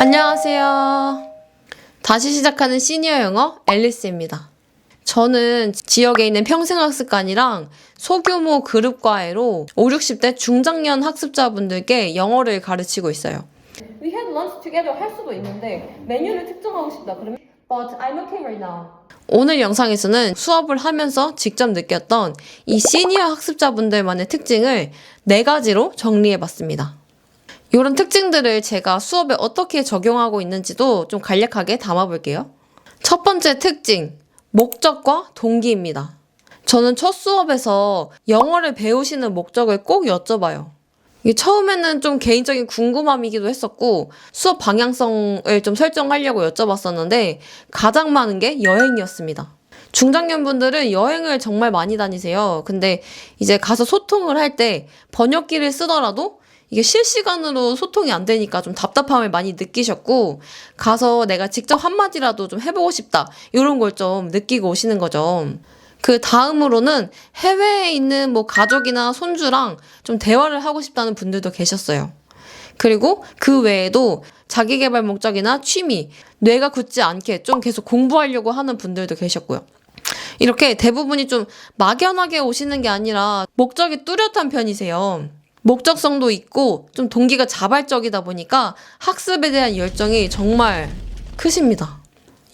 안녕하세요. 다시 시작하는 시니어 영어 앨리스입니다. 저는 지역에 있는 평생학습관이랑 소규모 그룹과외로 5, 60대 중장년 학습자분들께 영어를 가르치고 있어요. We had lunch together 할 수도 있는데 메뉴를 특정하고 싶다 그러면 But I'm okay right now. 오늘 영상에서는 수업을 하면서 직접 느꼈던 이 시니어 학습자분들만의 특징을 4가지로 정리해봤습니다. 이런 특징들을 제가 수업에 어떻게 적용하고 있는지도 좀 간략하게 담아볼게요. 첫 번째 특징, 목적과 동기입니다. 저는 첫 수업에서 영어를 배우시는 목적을 꼭 여쭤봐요. 이게 처음에는 좀 개인적인 궁금함이기도 했었고 수업 방향성을 좀 설정하려고 여쭤봤었는데 가장 많은 게 여행이었습니다. 중장년분들은 여행을 정말 많이 다니세요. 근데 이제 가서 소통을 할 때 번역기를 쓰더라도 이게 실시간으로 소통이 안 되니까 좀 답답함을 많이 느끼셨고 가서 내가 직접 한마디라도 좀 해보고 싶다 이런 걸 좀 느끼고 오시는 거죠. 그 다음으로는 해외에 있는 뭐 가족이나 손주랑 좀 대화를 하고 싶다는 분들도 계셨어요. 그리고 그 외에도 자기계발 목적이나 취미, 뇌가 굳지 않게 좀 계속 공부하려고 하는 분들도 계셨고요. 이렇게 대부분이 좀 막연하게 오시는 게 아니라 목적이 뚜렷한 편이세요. 목적성도 있고 좀 동기가 자발적이다 보니까 학습에 대한 열정이 정말 크십니다.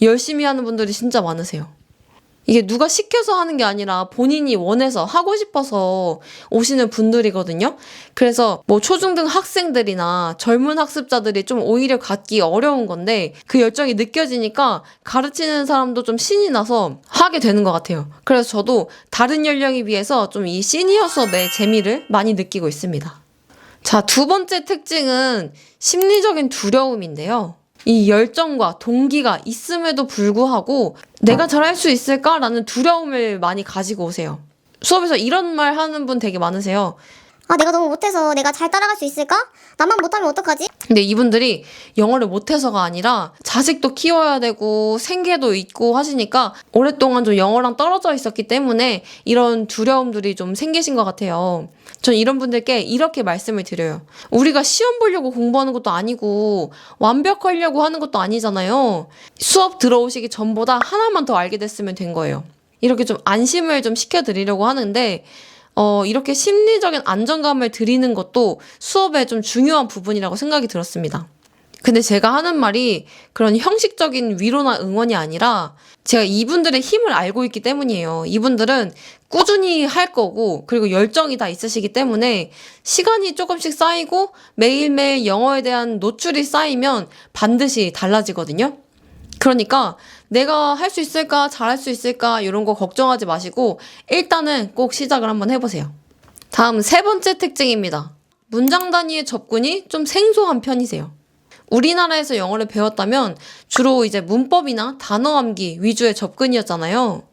열심히 하는 분들이 진짜 많으세요. 이게 누가 시켜서 하는 게 아니라 본인이 원해서 하고 싶어서 오시는 분들이거든요. 그래서 뭐 초중등 학생들이나 젊은 학습자들이 좀 오히려 갖기 어려운 건데 그 열정이 느껴지니까 가르치는 사람도 좀 신이 나서 하게 되는 것 같아요. 그래서 저도 다른 연령에 비해서 좀 이 시니어 수업의 재미를 많이 느끼고 있습니다. 자, 두 번째 특징은 심리적인 두려움인데요. 이 열정과 동기가 있음에도 불구하고 내가 잘할 수 있을까라는 두려움을 많이 가지고 오세요. 수업에서 이런 말 하는 분 되게 많으세요. 내가 너무 못해서 내가 잘 따라갈 수 있을까? 나만 못하면 어떡하지? 근데 이분들이 영어를 못해서가 아니라 자식도 키워야 되고 생계도 있고 하시니까 오랫동안 좀 영어랑 떨어져 있었기 때문에 이런 두려움들이 좀 생기신 것 같아요. 전 이런 분들께 이렇게 말씀을 드려요. 우리가 시험 보려고 공부하는 것도 아니고 완벽하려고 하는 것도 아니잖아요. 수업 들어오시기 전보다 하나만 더 알게 됐으면 된 거예요. 이렇게 좀 안심을 좀 시켜드리려고 하는데 이렇게 심리적인 안정감을 드리는 것도 수업의 좀 중요한 부분이라고 생각이 들었습니다. 근데 제가 하는 말이 그런 형식적인 위로나 응원이 아니라 제가 이분들의 힘을 알고 있기 때문이에요. 이분들은 꾸준히 할 거고 그리고 열정이 다 있으시기 때문에 시간이 조금씩 쌓이고 매일매일 영어에 대한 노출이 쌓이면 반드시 달라지거든요. 그러니까 내가 할 수 있을까, 잘할 수 있을까 이런 거 걱정하지 마시고 일단은 꼭 시작을 한번 해보세요. 다음 세 번째 특징입니다. 문장 단위의 접근이 좀 생소한 편이세요. 우리나라에서 영어를 배웠다면 주로 이제 문법이나 단어 암기 위주의 접근이었잖아요.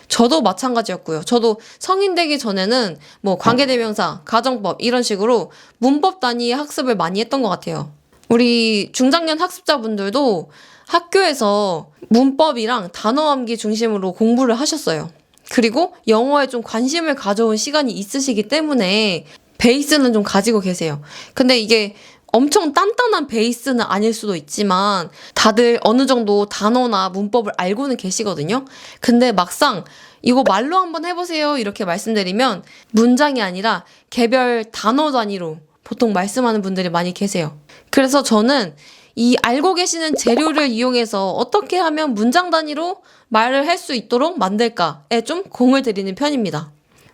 저도 마찬가지였고요. 저도 성인 되기 전에는 뭐 관계대명사, 가정법 이런 식으로 문법 단위의 학습을 많이 했던 것 같아요. 우리 중장년 학습자분들도 학교에서 문법이랑 단어 암기 중심으로 공부를 하셨어요. 그리고 영어에 좀 관심을 가져온 시간이 있으시기 때문에 베이스는 좀 가지고 계세요. 근데 이게 엄청 단단한 베이스는 아닐 수도 있지만 다들 어느 정도 단어나 문법을 알고는 계시거든요. 근데 막상 이거 말로 한번 해보세요 이렇게 말씀드리면 문장이 아니라 개별 단어 단위로 보통 말씀하는 분들이 많이 계세요. 그래서 저는 이 알고 계시는 재료를 이용해서 어떻게 하면 문장 단위로 말을 할 수 있도록 만들까에 좀 공을 들이는 편입니다.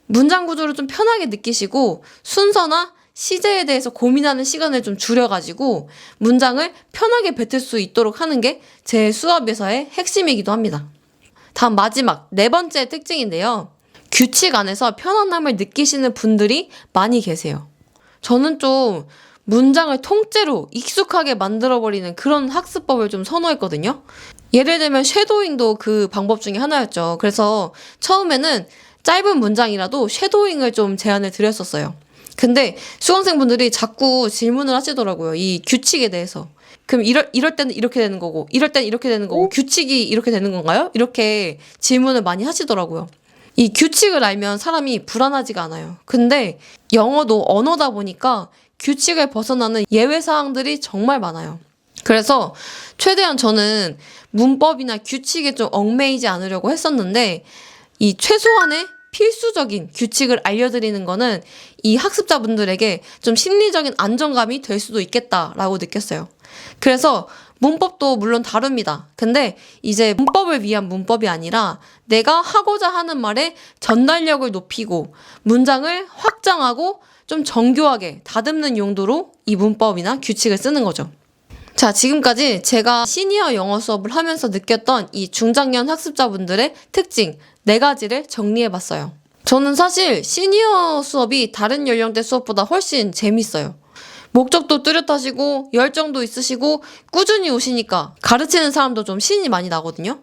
문장 구조를 좀 편하게 느끼시고 순서나 시제에 대해서 고민하는 시간을 좀 줄여가지고 문장을 편하게 뱉을 수 있도록 하는 게 제 수업에서의 핵심이기도 합니다. 다음 마지막 네 번째 특징인데요. 규칙 안에서 편안함을 느끼시는 분들이 많이 계세요. 저는 좀 문장을 통째로 익숙하게 만들어버리는 그런 학습법을 좀 선호했거든요. 예를 들면 쉐도잉도 그 방법 중에 하나였죠. 그래서 처음에는 짧은 문장이라도 쉐도잉을 좀 제안을 드렸었어요. 근데 수강생분들이 자꾸 질문을 하시더라고요. 이 규칙에 대해서. 그럼 이럴 때는 이렇게 되는 거고 이럴 때는 이렇게 되는 거고 규칙이 이렇게 되는 건가요? 이렇게 질문을 많이 하시더라고요. 이 규칙을 알면 사람이 불안하지가 않아요. 근데 영어도 언어다 보니까 규칙을 벗어나는 예외 사항들이 정말 많아요. 그래서 최대한 저는 문법이나 규칙에 좀 얽매이지 않으려고 했었는데 이 최소한의 필수적인 규칙을 알려드리는 거는 이 학습자분들에게 좀 심리적인 안정감이 될 수도 있겠다라고 느꼈어요. 그래서 문법도 물론 다릅니다. 근데 이제 문법을 위한 문법이 아니라 내가 하고자 하는 말의 전달력을 높이고 문장을 확장하고 좀 정교하게 다듬는 용도로 이 문법이나 규칙을 쓰는 거죠. 자, 지금까지 제가 시니어 영어 수업을 하면서 느꼈던 이 중장년 학습자분들의 특징 4가지를 정리해봤어요. 저는 사실 시니어 수업이 다른 연령대 수업보다 훨씬 재밌어요. 목적도 뚜렷하시고 열정도 있으시고 꾸준히 오시니까 가르치는 사람도 좀 신이 많이 나거든요.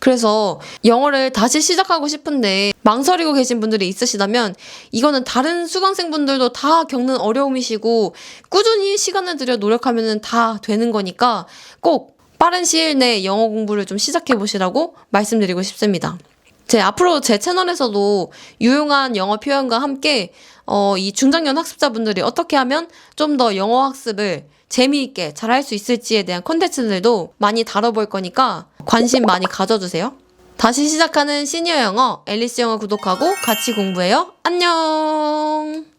그래서 영어를 다시 시작하고 싶은데 망설이고 계신 분들이 있으시다면 이거는 다른 수강생분들도 다 겪는 어려움이시고 꾸준히 시간을 들여 노력하면 다 되는 거니까 꼭 빠른 시일 내에 영어 공부를 좀 시작해 보시라고 말씀드리고 싶습니다. 앞으로 제 채널에서도 유용한 영어 표현과 함께 이 중장년 학습자분들이 어떻게 하면 좀 더 영어 학습을 재미있게 잘 할 수 있을지에 대한 콘텐츠들도 많이 다뤄볼 거니까 관심 많이 가져주세요. 다시 시작하는 시니어 영어, 앨리스 영어 구독하고 같이 공부해요. 안녕!